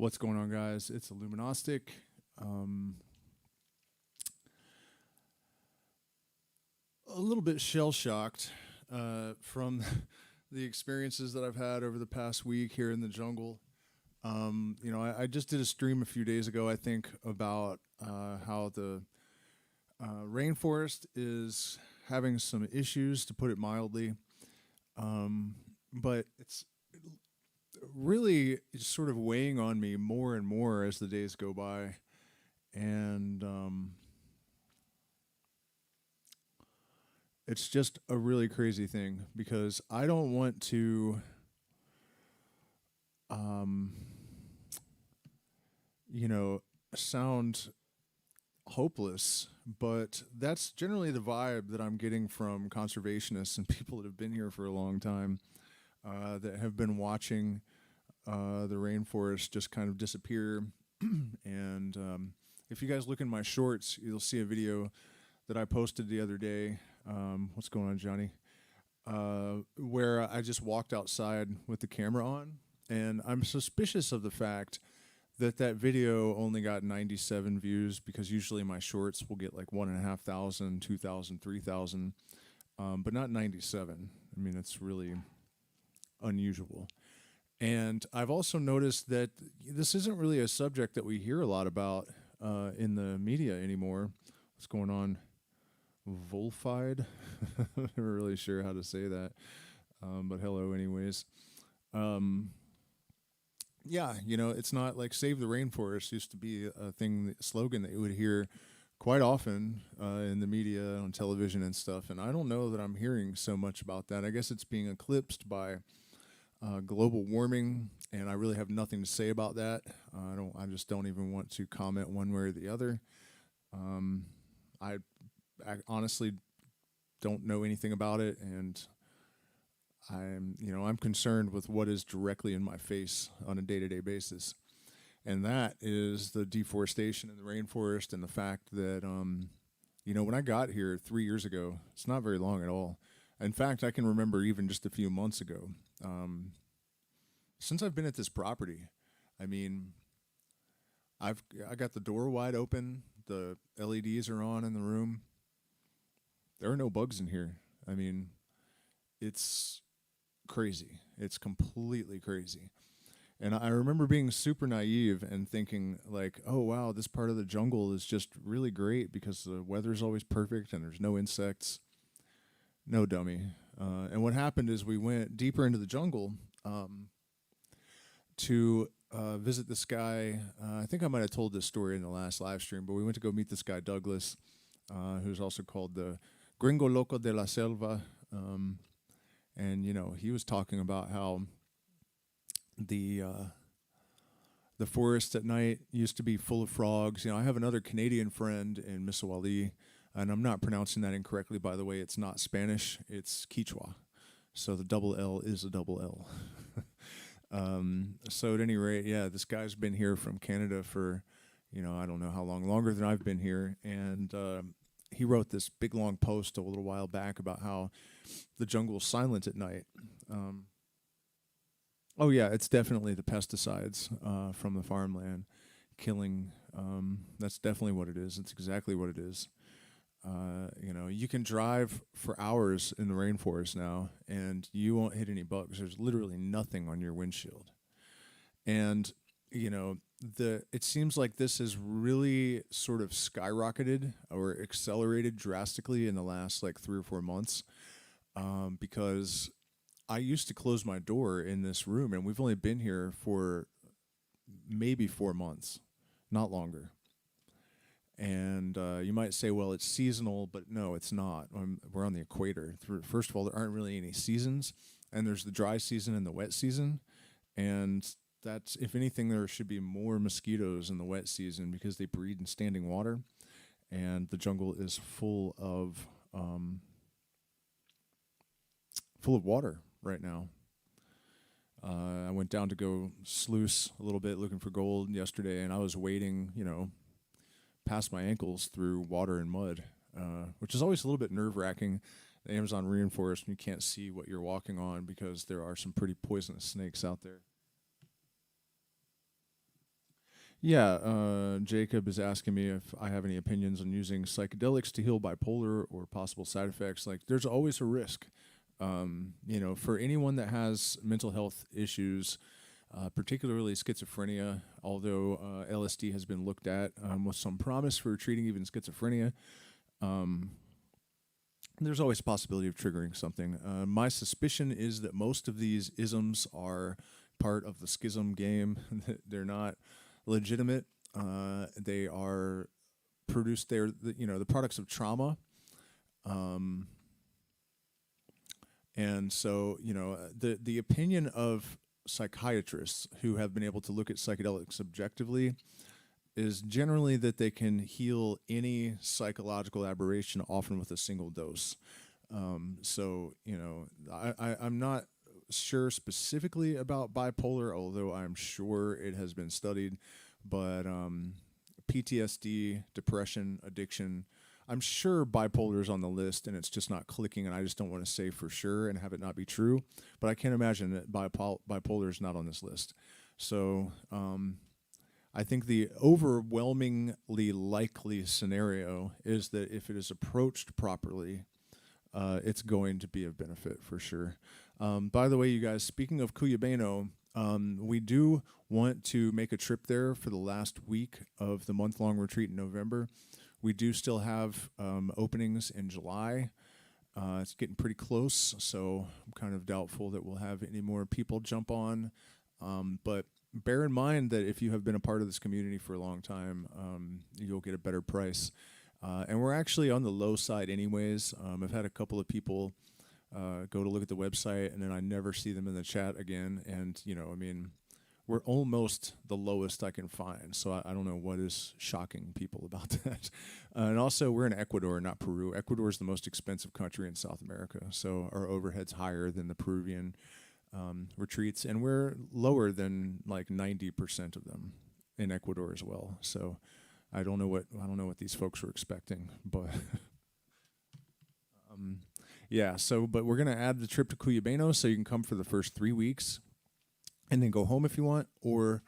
What's going on, guys? It's illumignostic. Um, a little bit shell shocked from the experiences that I've had over the past week here in the jungle. I just did a stream a few days ago, I think, about how the rainforest is having some issues, to put it mildly. But it's really sort of weighing on me more and more as the days go by. And it's just a really crazy thing because I don't want to, um, sound hopeless, but that's generally the vibe that I'm getting from conservationists and people that have been here for a long time, that have been watching the rainforest just kind of disappear. And if you guys look in my shorts, you'll see a video that I posted the other day. What's going on, Johnny? Where I just walked outside with the camera on, and I'm suspicious of the fact that that video only got 97 views, because usually my shorts will get like 1,500, 2,000, 3,000, but not 97. I mean, it's really unusual. And I've also noticed that this isn't really a subject that we hear a lot about in the media anymore. What's going on? Volfied? I'm not really sure how to say that, but hello anyways. Yeah, it's not like Save the Rainforest used to be a thing, slogan that you would hear quite often in the media, on television and stuff. And I don't know that I'm hearing so much about that. I guess it's being eclipsed by global warming, and I really have nothing to say about that. I just don't even want to comment one way or the other. I honestly don't know anything about it, and I'm concerned with what is directly in my face on a day-to-day basis. And that is the deforestation in the rainforest, and the fact that, when I got here 3 years ago, it's not very long at all. In fact, I can remember even just a few months ago, since I've been at this property, I mean, I got the door wide open, the LEDs are on in the room. There are no bugs in here. I mean, it's crazy. It's completely crazy. And I remember being super naive and thinking like, oh wow, this part of the jungle is just really great because the weather's always perfect and there's no insects. No, dummy. And what happened is we went deeper into the jungle to visit this guy. I think I might have told this story in the last live stream, but we went to go meet this guy, Douglas, who's also called the Gringo Loco de la Selva. And, he was talking about how the forest at night used to be full of frogs. I have another Canadian friend in Misawali, and I'm not pronouncing that incorrectly, by the way. It's not Spanish, it's Quechua. So the double L is a double L. So at any rate, yeah, this guy's been here from Canada for, I don't know how long, longer than I've been here. And he wrote this big long post a little while back about how the jungle's silent at night. Oh yeah, it's definitely the pesticides from the farmland killing. That's definitely what it is. It's exactly what it is. You can drive for hours in the rainforest now, and you won't hit any bugs. There's literally nothing on your windshield. And it seems like this has really sort of skyrocketed or accelerated drastically in the last like 3 or 4 months, because I used to close my door in this room, and we've only been here for maybe 4 months, not longer. And you might say, well, it's seasonal, but no, it's not. We're on the equator. First of all, there aren't really any seasons, and there's the dry season and the wet season. And that's, if anything, there should be more mosquitoes in the wet season because they breed in standing water, and the jungle is full of water right now. I went down to go sluice a little bit looking for gold yesterday, and I was wading, past my ankles through water and mud, which is always a little bit nerve-wracking. The Amazon rainforest, you can't see what you're walking on because there are some pretty poisonous snakes out there. Yeah, Jacob is asking me if I have any opinions on using psychedelics to heal bipolar or possible side effects. Like, there's always a risk. For anyone that has mental health issues, particularly schizophrenia, although LSD has been looked at with some promise for treating even schizophrenia, um, there's always a possibility of triggering something. My suspicion is that most of these isms are part of the schism game. They're not legitimate. They are produced. The products of trauma. Um, and so the opinion of psychiatrists who have been able to look at psychedelics objectively is generally that they can heal any psychological aberration, often with a single dose. I'm not sure specifically about bipolar, although I'm sure it has been studied. But PTSD, depression, addiction, I'm sure bipolar is on the list, and it's just not clicking, and I just don't want to say for sure and have it not be true. But I can't imagine that bipolar is not on this list. So I think the overwhelmingly likely scenario is that if it is approached properly, it's going to be of benefit for sure. By the way, you guys, speaking of Cuyabeno, we do want to make a trip there for the last week of the month-long retreat in November. We do still have openings in July. It's getting pretty close, so I'm kind of doubtful that we'll have any more people jump on. But bear in mind that if you have been a part of this community for a long time, you'll get a better price. And we're actually on the low side anyways. I've had a couple of people go to look at the website, and then I never see them in the chat again. And, we're almost the lowest I can find. So I don't know what is shocking people about that. And also, we're in Ecuador, not Peru. Ecuador is the most expensive country in South America. So our overhead's higher than the Peruvian retreats. And we're lower than like 90% of them in Ecuador as well. So I don't know what these folks were expecting, but but we're gonna add the trip to Cuyabeno, so you can come for the first 3 weeks, and then go home if you want, or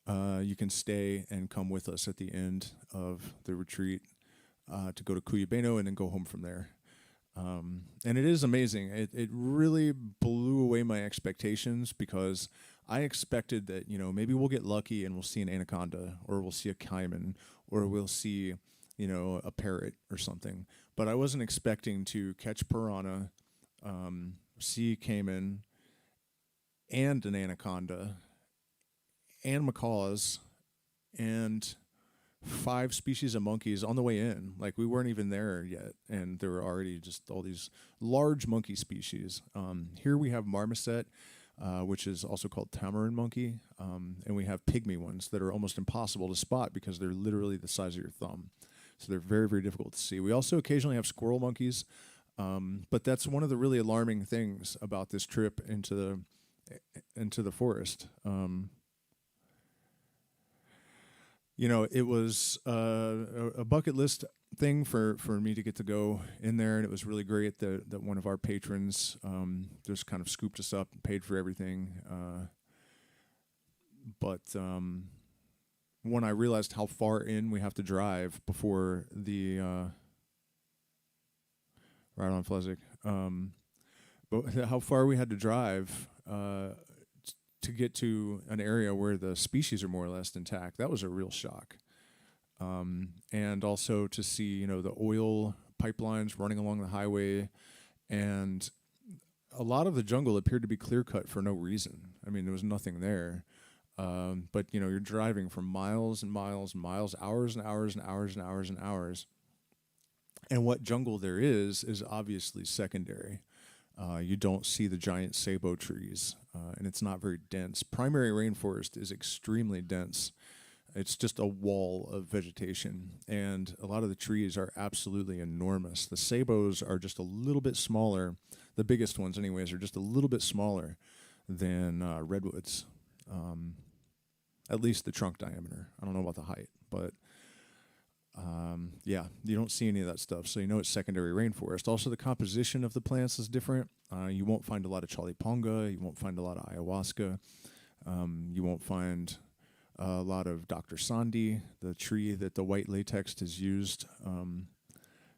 you can stay and come with us at the end of the retreat to go to Cuyabeno and then go home from there. And it is amazing. It really blew away my expectations, because I expected that, maybe we'll get lucky and we'll see an anaconda, or we'll see a caiman, or we'll see, a parrot or something. But I wasn't expecting to catch piranha, see caiman, and an anaconda, and macaws, and 5 species of monkeys on the way in. Like, we weren't even there yet, and there were already just all these large monkey species. Here we have marmoset, which is also called tamarin monkey, and we have pygmy ones that are almost impossible to spot because they're literally the size of your thumb. So they're very, very difficult to see. We also occasionally have squirrel monkeys, but that's one of the really alarming things about this trip into the forest. It was a bucket list thing for me to get to go in there, and it was really great that one of our patrons just kind of scooped us up and paid for everything. But when I realized how far in we have to drive before the right on Flesic, but how far we had to drive to get to an area where the species are more or less intact, that was a real shock. And also to see, the oil pipelines running along the highway, and a lot of the jungle appeared to be clear cut for no reason. I mean, there was nothing there. But you're driving for miles and miles and miles, hours and hours and hours and hours and hours. And what jungle there is obviously secondary. You don't see the giant sabo trees, and it's not very dense. Primary rainforest is extremely dense. It's just a wall of vegetation, and a lot of the trees are absolutely enormous. The sabos are just a little bit smaller. The biggest ones, anyways, are just a little bit smaller than redwoods. At least the trunk diameter. I don't know about the height, but you don't see any of that stuff, so it's secondary rainforest. Also, the composition of the plants is different. You won't find a lot of chaliponga. You won't find a lot of ayahuasca. You won't find a lot of Dr. Sandi, the tree that the white latex is used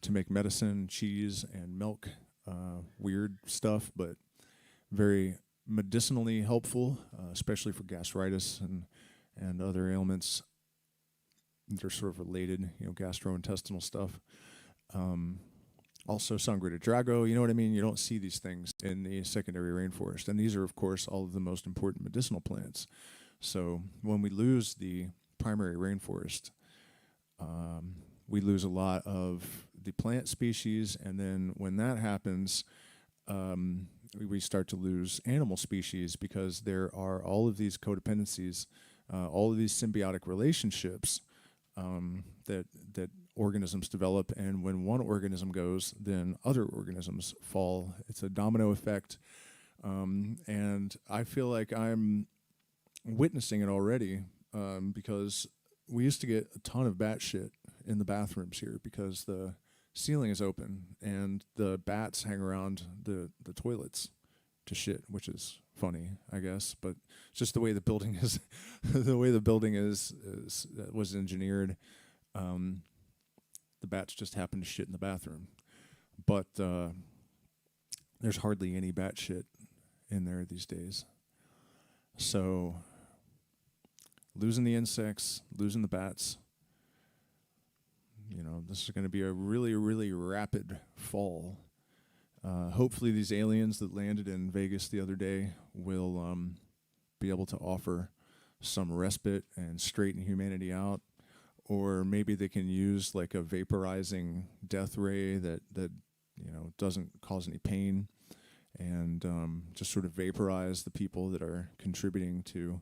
to make medicine, cheese, and milk. Weird stuff, but very medicinally helpful, especially for gastritis and other ailments that are sort of related, gastrointestinal stuff. Also Sangre de Drago, you know what I mean? You don't see these things in the secondary rainforest. And these are, of course, all of the most important medicinal plants. So when we lose the primary rainforest, we lose a lot of the plant species. And then when that happens, we start to lose animal species, because there are all of these codependencies, all of these symbiotic relationships that organisms develop, and when one organism goes, then other organisms fall. It's a domino effect, and I feel like I'm witnessing it already, because we used to get a ton of bat shit in the bathrooms here because the ceiling is open and the bats hang around the toilets to shit, which is funny, I guess, but it's just the way the building is. The way the building was engineered. The bats just happen to shit in the bathroom, but there's hardly any bat shit in there these days. So losing the insects, losing the bats, this is going to be a really, really rapid fall. Hopefully these aliens that landed in Vegas the other day will be able to offer some respite and straighten humanity out. Or maybe they can use like a vaporizing death ray that doesn't cause any pain, and just sort of vaporize the people that are contributing to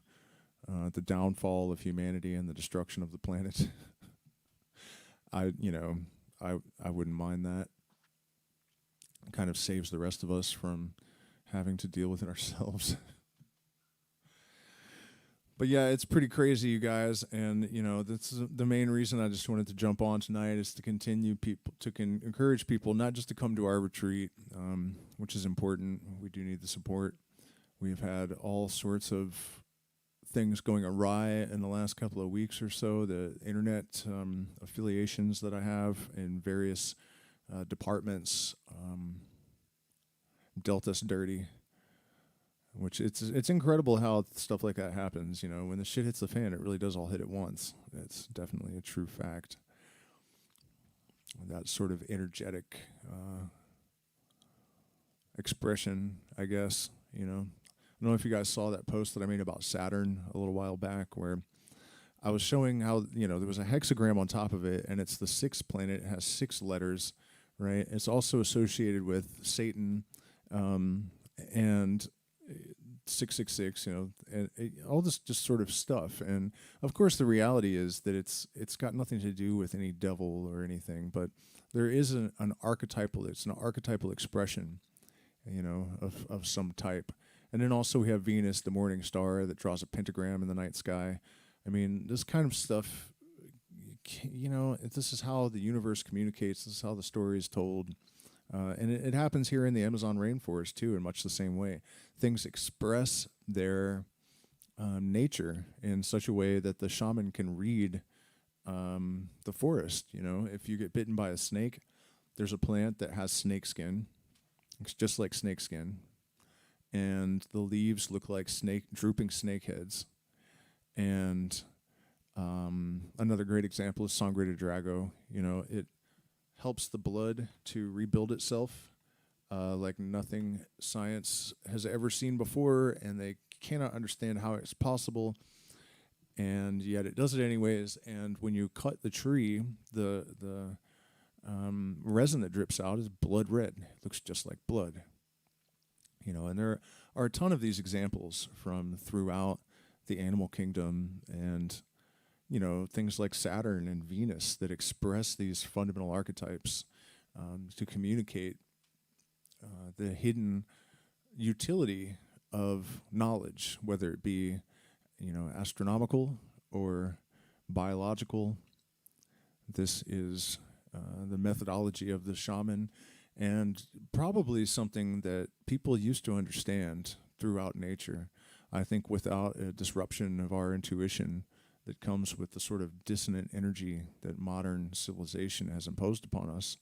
the downfall of humanity and the destruction of the planet. I wouldn't mind that. It kind of saves the rest of us from having to deal with it ourselves. But yeah, it's pretty crazy, you guys, and that's the main reason I just wanted to jump on tonight, is to continue encourage people not just to come to our retreat, which is important. We do need the support. We've had all sorts of things going awry in the last couple of weeks or so. The internet affiliations that I have in various departments dealt us dirty. Which it's incredible how stuff like that happens. When the shit hits the fan, it really does all hit at once. It's definitely a true fact. That sort of energetic expression, I guess. I don't know if you guys saw that post that I made about Saturn a little while back, where I was showing how there was a hexagram on top of it, and it's the sixth planet. It has 6 letters, right? It's also associated with Satan, and 666, and all this just sort of stuff. And of course the reality is that it's got nothing to do with any devil or anything, but there is an archetypal expression, of some type. And then also we have Venus, the morning star, that draws a pentagram in the night sky. I mean, this kind of stuff, this is how the universe communicates. This is how the story is told. And it happens here in the Amazon rainforest, too, in much the same way. Things express their nature in such a way that the shaman can read the forest. If you get bitten by a snake, there's a plant that has snake skin. It's just like snake skin. And the leaves look like drooping snake heads. And another great example is Sangre de Drago. It helps the blood to rebuild itself like nothing science has ever seen before, and they cannot understand how it's possible, and yet it does it anyways. And when you cut the tree, the resin that drips out is blood red. It looks just like blood. And there are a ton of these examples from throughout the animal kingdom, and things like Saturn and Venus that express these fundamental archetypes to communicate the hidden utility of knowledge, whether it be, astronomical or biological. This is the methodology of the shaman, and probably something that people used to understand throughout nature. I think without a disruption of our intuition, that comes with the sort of dissonant energy that modern civilization has imposed upon us.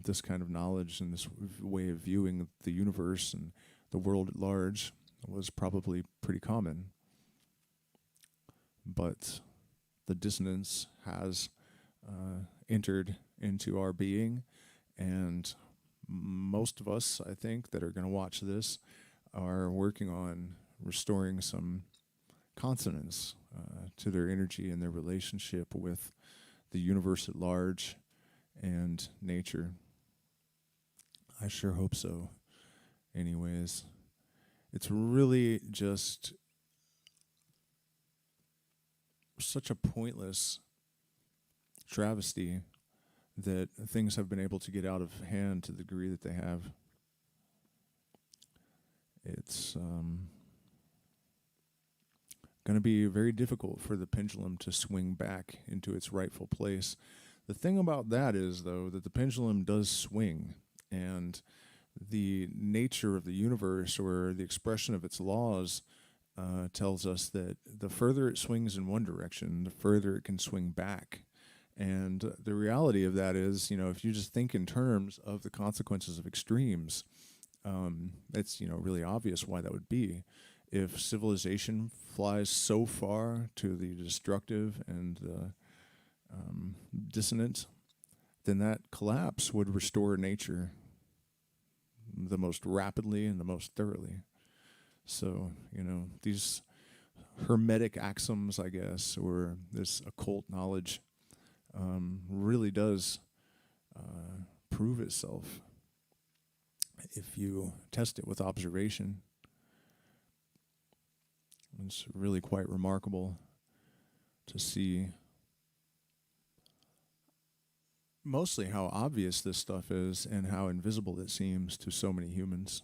This kind of knowledge and this way of viewing the universe and the world at large was probably pretty common. But the dissonance has entered into our being, and most of us, I think, that are going to watch this are working on restoring some consonance to their energy and their relationship with the universe at large and nature. I sure hope so. Anyways, it's really just such a pointless travesty that things have been able to get out of hand to the degree that they have. It's going to be very difficult for the pendulum to swing back into its rightful place. The thing about that is, though, that the pendulum does swing, and the nature of the universe or the expression of its laws tells us that the further it swings in one direction, the further it can swing back. And the reality of that is, if you just think in terms of the consequences of extremes, it's, really obvious why that would be. If civilization flies so far to the destructive and the dissonant, then that collapse would restore nature the most rapidly and the most thoroughly. So, these hermetic axioms, I guess, or this occult knowledge really does prove itself if you test it with observation. It's really quite remarkable to see mostly how obvious this stuff is and how invisible it seems to so many humans.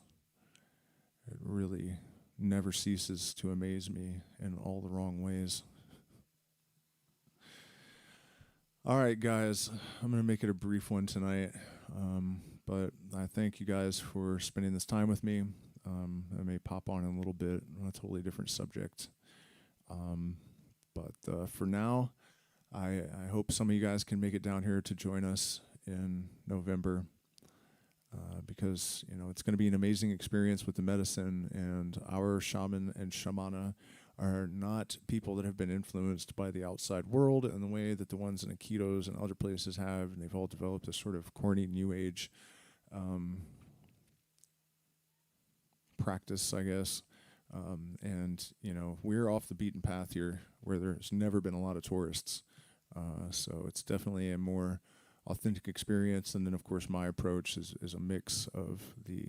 It really never ceases to amaze me in all the wrong ways. All right, guys, I'm going to make it a brief one tonight, but I thank you guys for spending this time with me. I may pop on in a little bit on a totally different subject. But for now, I hope some of you guys can make it down here to join us in November, because it's going to be an amazing experience with the medicine, and our shaman and shamana are not people that have been influenced by the outside world in the way that the ones in Iquitos and other places have, and they've all developed this sort of corny new age practice, I guess. And we're off the beaten path here where there's never been a lot of tourists. So it's definitely a more authentic experience. And then, of course, my approach is a mix of the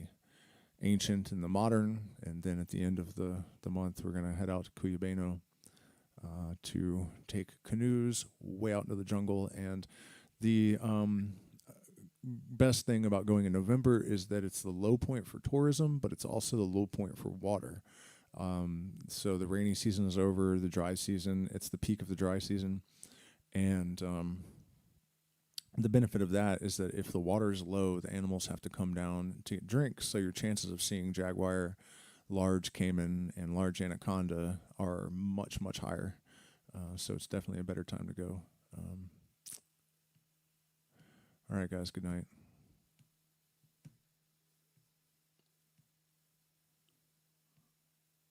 ancient and the modern. And then at the end of the month, we're going to head out to Cuyabeno to take canoes way out into the jungle. And the best thing about going in November is that it's the low point for tourism, but it's also the low point for water. So the rainy season is over, the dry season, it's the peak of the dry season. And the benefit of that is that if the water is low, the animals have to come down to get drinks. So your chances of seeing jaguar, large caiman, and large anaconda are much, much higher. So it's definitely a better time to go. All right, guys, good night.